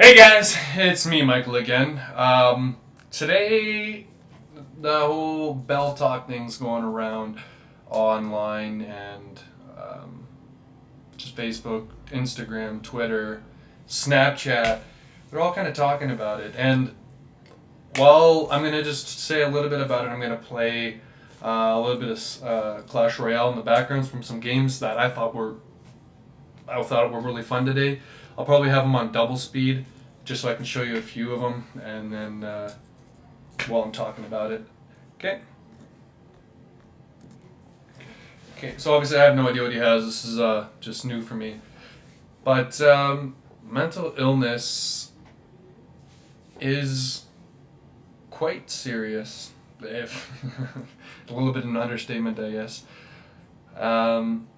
Hey guys, it's me, Michael again. Today, the whole Bell Talk thing's going around online and just Facebook, Instagram, Twitter, Snapchat. They're all kind of talking about it. And well, I'm going to just say a little bit about it. I'm going to play a little bit of Clash Royale in the backgrounds from some games that I thought were really fun today. I'll probably have them on double speed just so I can show you a few of them, and then while I'm talking about it. Okay. Okay. So obviously I have no idea what he has. This is just new for me. But mental illness is quite serious. If a little bit of an understatement, I guess. Um,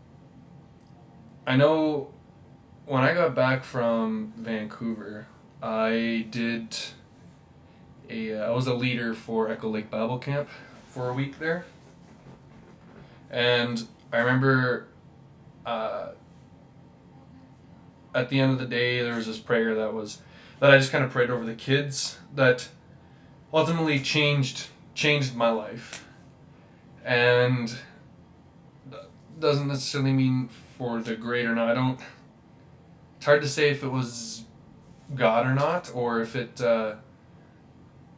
I know when I got back from Vancouver, I did I was a leader for Echo Lake Bible Camp for a week there, and I remember uh, at the end of the day there was this prayer that I just kind of prayed over the kids that ultimately changed my life, and doesn't necessarily mean for the great or not. I don't. It's hard to say if it was God or not, or if it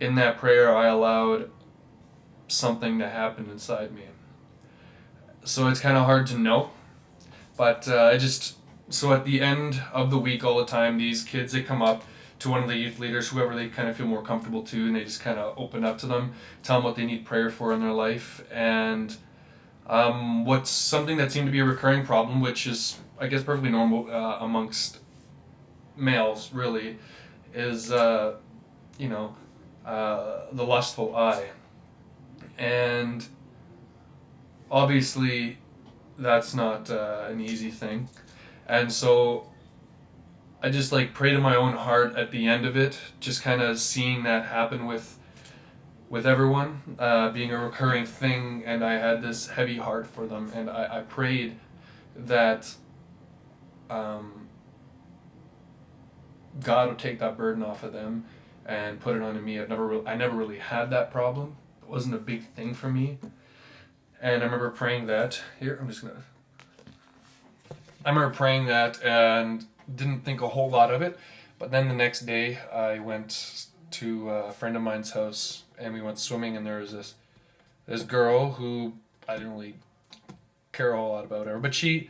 in that prayer I allowed something to happen inside me. So it's kind of hard to know. But I just so at the end of the week, all the time, these kids they come up to one of the youth leaders, whoever they kind of feel more comfortable to, and they just kind of open up to them, tell them what they need prayer for in their life, and what's something that seemed to be a recurring problem, which is I guess perfectly normal amongst males, really, is you know the lustful eye, and obviously that's not an easy thing, and so I just like pray to my own heart at the end of it, just kind of seeing that happen with everyone, being a recurring thing, and I had this heavy heart for them, and I prayed that um, God would take that burden off of them and put it onto me. I never really had that problem. It wasn't a big thing for me, and I remember praying that. Here, I remember praying that and didn't think a whole lot of it. But then the next day, I went to a friend of mine's house and we went swimming. And there was this girl who I didn't really care a whole lot about her, but she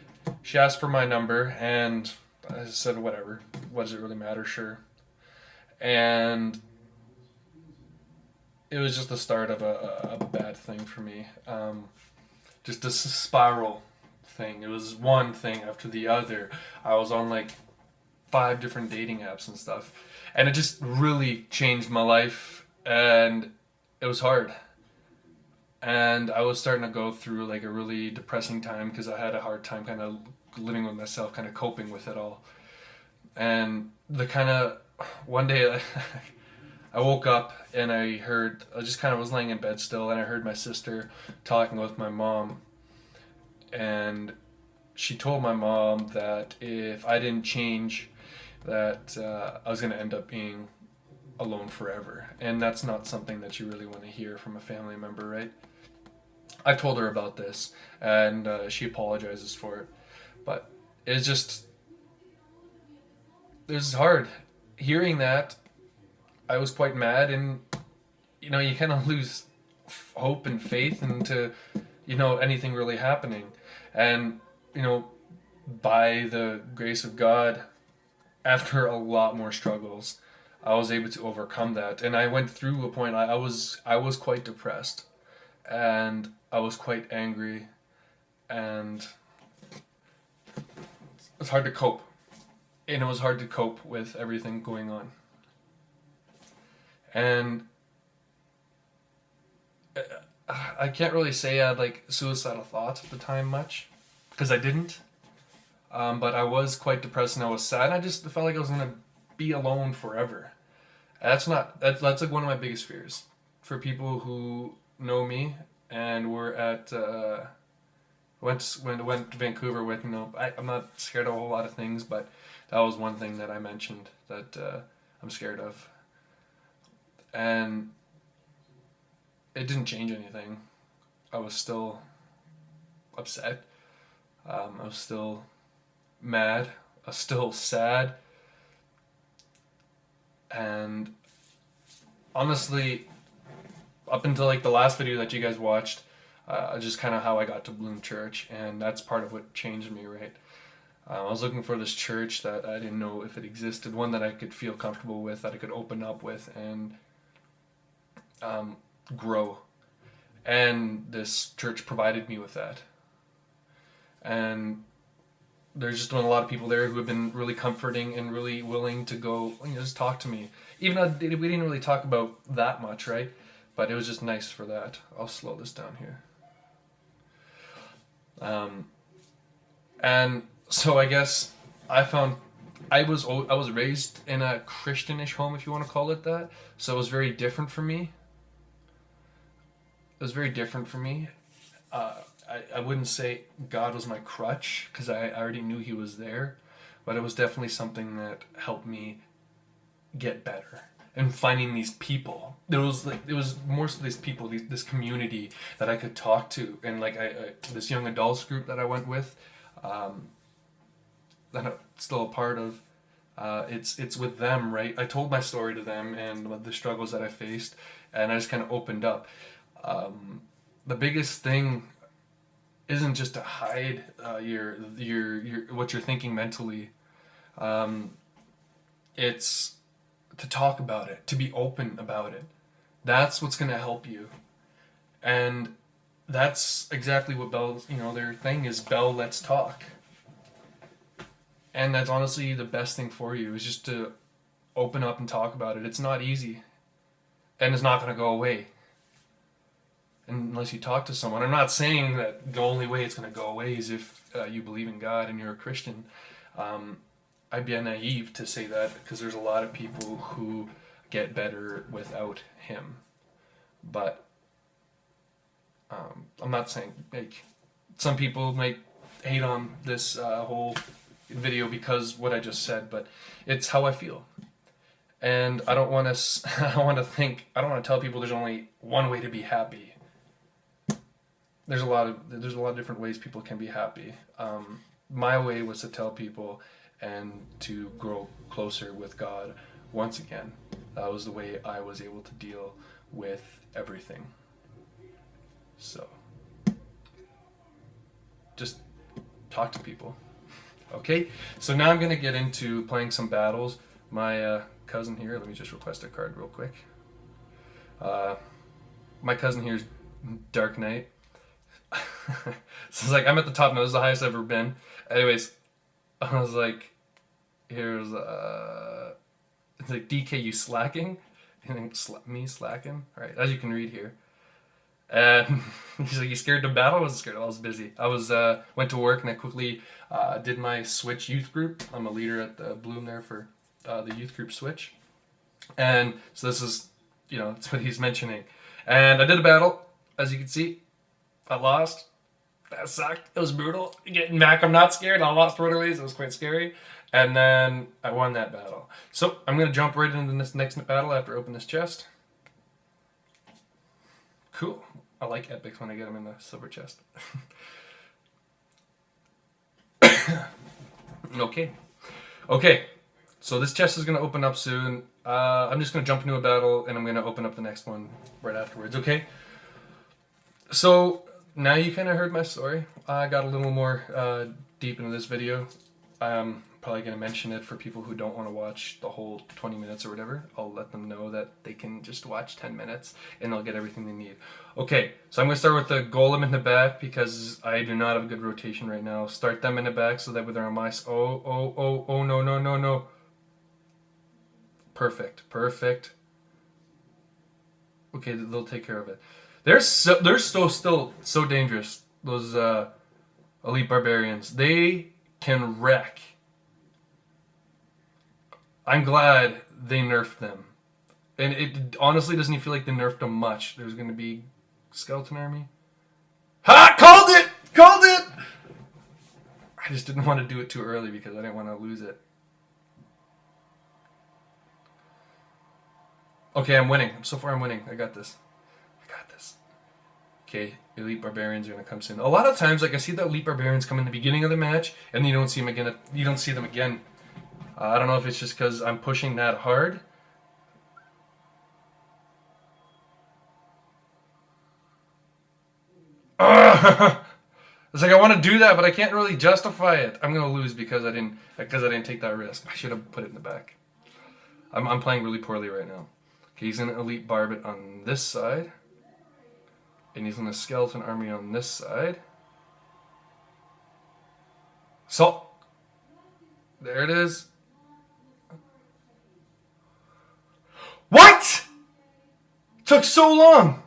asked for my number and I said whatever. What does it really matter? Sure. And it was just the start of a bad thing for me. Just a spiral thing. It was one thing after the other. I was on like 5 different dating apps and stuff, and it just really changed my life. And it was hard. And I was starting to go through like a really depressing time because I had a hard time kind of living with myself, kind of coping with it all. And the kind of one day I woke up and I just kind of was laying in bed still, and I heard my sister talking with my mom, and she told my mom that if I didn't change, that I was going to end up being alone forever, and that's not something that you really want to hear from a family member, right? I told her about this, and she apologizes for it, but it's just this is hard. Hearing that, I was quite mad, and you kind of lose hope and faith into anything really happening, and by the grace of God, after a lot more struggles, I was able to overcome that, and I went through a point. I was quite depressed, and I was quite angry, and it's hard to cope, and it was hard to cope with everything going on, and I can't really say I had like suicidal thoughts at the time much, because I didn't. But I was quite depressed and I was sad. I just felt like I was gonna be alone forever. That's like one of my biggest fears. For people who know me and were at went to Vancouver with, I'm not scared of a whole lot of things, but that was one thing that I mentioned that I'm scared of. And it didn't change anything. I was still upset. I was still mad. I was still sad. And honestly, up until like the last video that you guys watched, just kind of how I got to Bloom Church, and that's part of what changed me, right? I was looking for this church that I didn't know if it existed, one that I could feel comfortable with, that I could open up with and grow. And this church provided me with that. And there's just been a lot of people there who have been really comforting and really willing to go, just talk to me. Even though we didn't really talk about that much, right? But it was just nice for that. I'll slow this down here. And so I guess I was raised in a Christianish home, if you want to call it that. So it was very different for me. I wouldn't say God was my crutch, because I already knew he was there, but it was definitely something that helped me get better. And finding these people, it was more so these people, this community that I could talk to, and like this young adults group that I went with, that I'm still a part of. It's with them, right? I told my story to them and the struggles that I faced, and I just kind of opened up. The biggest thing isn't just to hide your what you're thinking mentally. It's to talk about it, to be open about it. That's what's going to help you. And that's exactly what Bell's, their thing is, Bell Let's Talk. And that's honestly the best thing for you, is just to open up and talk about it. It's not easy. And it's not going to go away unless you talk to someone. I'm not saying that the only way it's going to go away is if you believe in God and you're a Christian. I'd be naive to say that, because there's a lot of people who get better without him. But I'm not saying, like, some people might hate on this whole video because what I just said, but it's how I feel. And I don't want to tell people there's only one way to be happy. There's a lot of different ways people can be happy. My way was to tell people and to grow closer with God once again. That was the way I was able to deal with everything. So, just talk to people. Okay? So now I'm going to get into playing some battles. My cousin here, let me just request a card real quick. My cousin here is Dark Knight. So it's like, I'm at the top now. This is the highest I've ever been. Anyways, I was like, here's it's like, DK, you slacking? And then me slacking? Alright, as you can read here. And he's like, you scared to battle? I wasn't scared. I was busy. I went to work, and I quickly did my Switch youth group. I'm a leader at the Bloom there for the youth group Switch. And so this is, that's what he's mentioning. And I did a battle, as you can see. I lost. That sucked. It was brutal. Getting back, I'm not scared. I lost right away. It was quite scary. And then I won that battle. So I'm going to jump right into this next battle after I open this chest. Cool. I like epics when I get them in the silver chest. Okay. So this chest is going to open up soon. I'm just going to jump into a battle, and I'm going to open up the next one right afterwards, okay? So now you kind of heard my story. I got a little more deep into this video. I'm probably going to mention it for people who don't want to watch the whole 20 minutes or whatever. I'll let them know that they can just watch 10 minutes and they'll get everything they need. Okay, so I'm going to start with the golem in the back because I do not have a good rotation right now. Start them in the back so that they're on my... Oh, no. Perfect. Okay, they'll take care of it. They're still so dangerous, those elite barbarians. They can wreck. I'm glad they nerfed them. And it honestly doesn't even feel like they nerfed them much. There's going to be skeleton army. Ha! Called it! I just didn't want to do it too early because I didn't want to lose it. Okay, I'm winning. So far I'm winning. I got this. I got this. Okay, elite barbarians are gonna come soon. A lot of times, like I see the elite barbarians come in the beginning of the match, and then you don't see them again. You don't see them again. I don't know if it's just because I'm pushing that hard. It's like I want to do that, but I can't really justify it. I'm gonna lose because I didn't take that risk. I should have put it in the back. I'm playing really poorly right now. Okay, he's gonna elite barb it on this side, and he's gonna skeleton army on this side. So there it is. What? Took so long.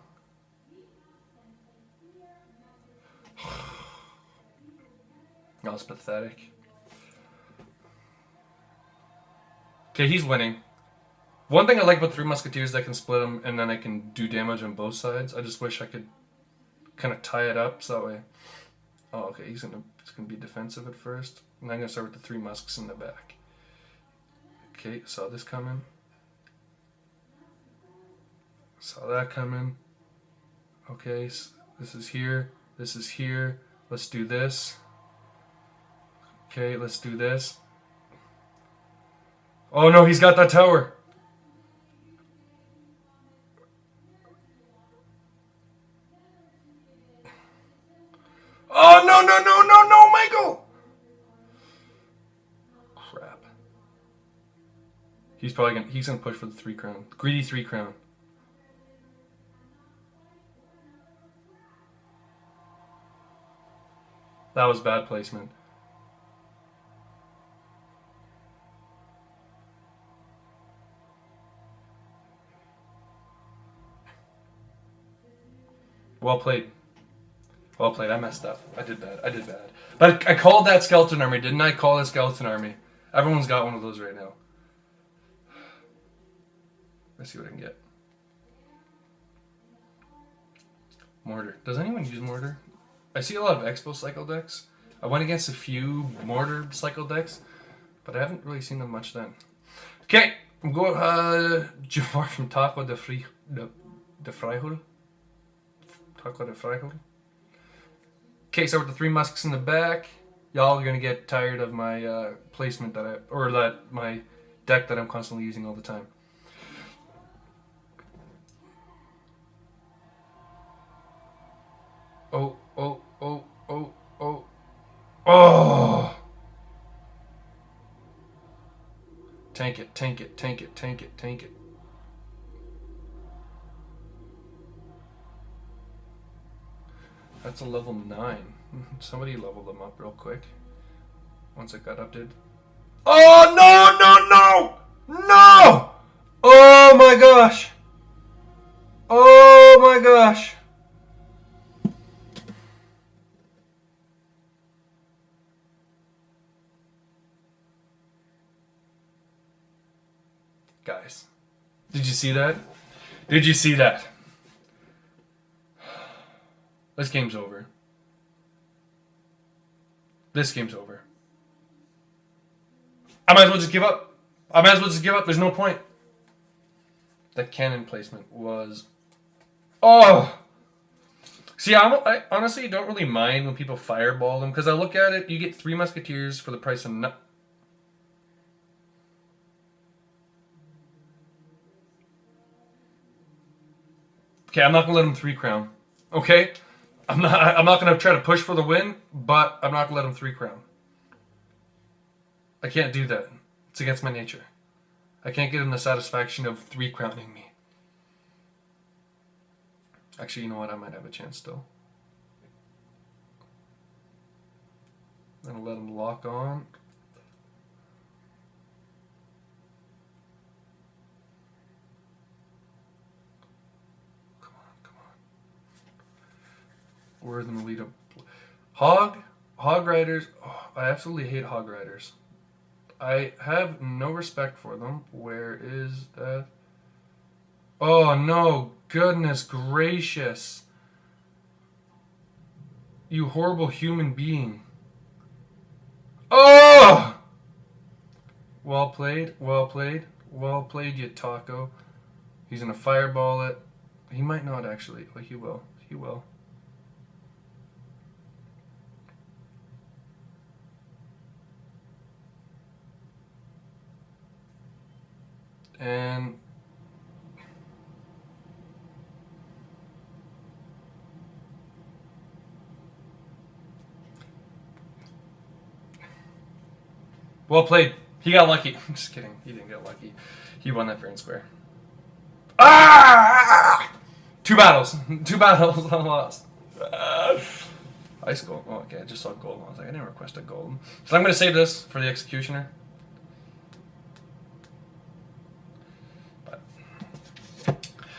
That was pathetic. Okay, he's winning. One thing I like about Three Musketeers is I can split them and then I can do damage on both sides. I just wish I could kind of tie it up so that way. Oh, okay, it's gonna be defensive at first. And I'm gonna start with the Three Musks in the back. Okay, saw this coming. Saw that coming. Okay, so this is here. This is here. Let's do this. Okay, let's do this. Oh no, he's got that tower. Oh no, no, no, no, no, Michael! Crap. He's gonna push for the 3 crown. Greedy 3 crown. That was bad placement. Well played. Well played. I messed up. I did bad. I did bad. But I called that skeleton army, didn't I? Call that skeleton army. Everyone's got one of those right now. Let's see what I can get. Mortar. Does anyone use mortar? I see a lot of Expo cycle decks. I went against a few mortar cycle decks, but I haven't really seen them much then. Okay, I'm going Jafar from Taco de Frijol. Taco de Frijol. Okay, so with the 3 musks in the back, y'all are gonna get tired of my placement my deck that I'm constantly using all the time. Oh, oh, oh, oh, oh, oh! Tank it, tank it, tank it, tank it, tank it. That's a level 9. Somebody leveled them up real quick. Once it got updated. Oh, no, no, no! No! Oh my gosh! Oh my gosh! Guys, did you see that? Did you see that? This game's over. This game's over. I might as well just give up. I might as well just give up. There's no point. That cannon placement was... Oh! See, I honestly don't really mind when people fireball them, because I look at it, you get 3 musketeers for the price of no... Okay, I'm not going to let him 3 crown. Okay? I'm not going to try to push for the win, but I'm not going to let him 3 crown. I can't do that. It's against my nature. I can't get him the satisfaction of 3 crowning me. Actually, you know what? I might have a chance still. I'm going to let him lock on. Come on, come on. Where's the lead up? Hog Riders. Oh, I absolutely hate Hog Riders. I have no respect for them. Where is that? Oh no, goodness gracious. You horrible human being. Oh! Well played, well played, well played, you taco. He's gonna fireball it. He might not actually. Well, he will. He will. And well played. He got lucky. I'm just kidding. He didn't get lucky. He won that fair and square. Ah! 2 battles. 2 battles. I lost. Ice gold. Oh, okay. I just saw gold. I was like, I didn't request a gold. So I'm going to save this for the executioner. But.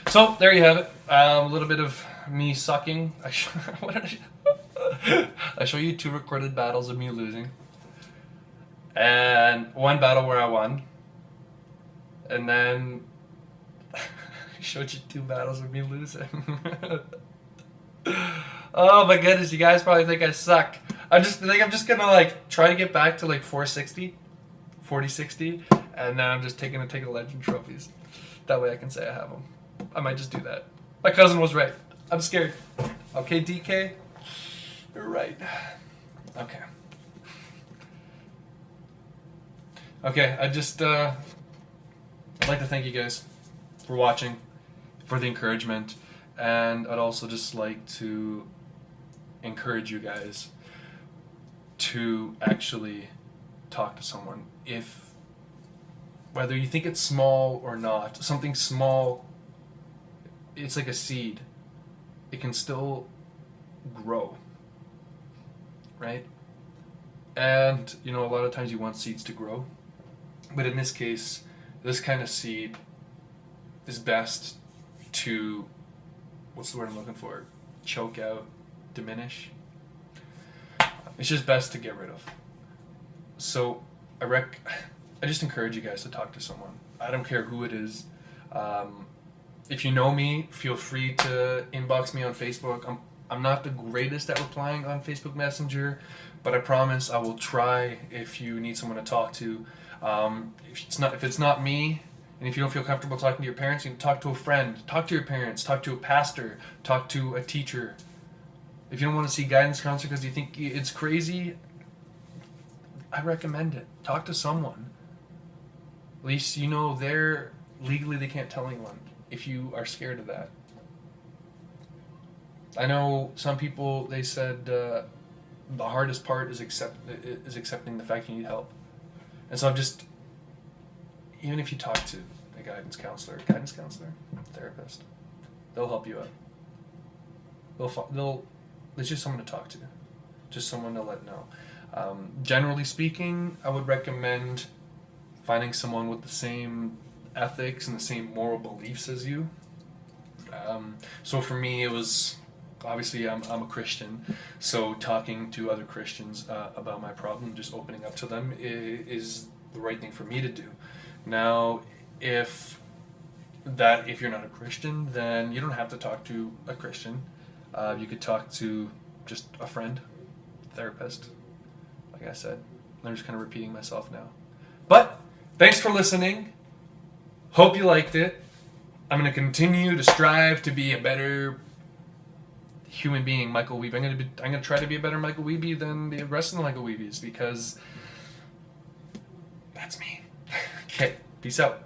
So there you have it. A little bit of me sucking. What did I show you 2 recorded battles of me losing. And 1 battle where I won. And then I showed you 2 battles of me losing. Oh my goodness, you guys probably think I suck. I'm just gonna like try to get back to like 40-60, and then I'm just taking legend trophies. That way I can say I have them. I might just do that. My cousin was right. I'm scared. Okay, DK, you're right. Okay. Okay, I'd like to thank you guys for watching, for the encouragement, and I'd also just like to encourage you guys to actually talk to someone. If, whether you think it's small or not, something small, it's like a seed. It can still grow, right? And, you know, a lot of times you want seeds to grow. But in this case, this kind of seed is best to, what's the word I'm looking for? Choke out, diminish. It's just best to get rid of. So I just encourage you guys to talk to someone. I don't care who it is. If you know me, feel free to inbox me on Facebook. I'm not the greatest at replying on Facebook Messenger, but I promise I will try if you need someone to talk to. If it's not me, and if you don't feel comfortable talking to your parents, you can talk to a friend, talk to your parents, talk to a pastor, talk to a teacher. If you don't want to see guidance counselor because you think it's crazy, I recommend it. Talk to someone. At least you know legally they can't tell anyone if you are scared of that. I know some people, they said the hardest part is accepting the fact you need help. And so even if you talk to a guidance counselor, therapist, they'll help you out. It's just someone to talk to, just someone to let know. Generally speaking, I would recommend finding someone with the same ethics and the same moral beliefs as you. So for me, it was, obviously I'm a Christian, so talking to other Christians about my problem, just opening up to them is the right thing for me to do. Now, if you're not a Christian, then you don't have to talk to a Christian. You could talk to just a friend, therapist, like I said. I'm just kind of repeating myself now. But thanks for listening. Hope you liked it. I'm going to continue to strive to be a better human being, MichaelNWiebe. I'm going to try to be a better MichaelNWiebe than the rest of the MichaelNWiebes, because that's me. Okay, peace out.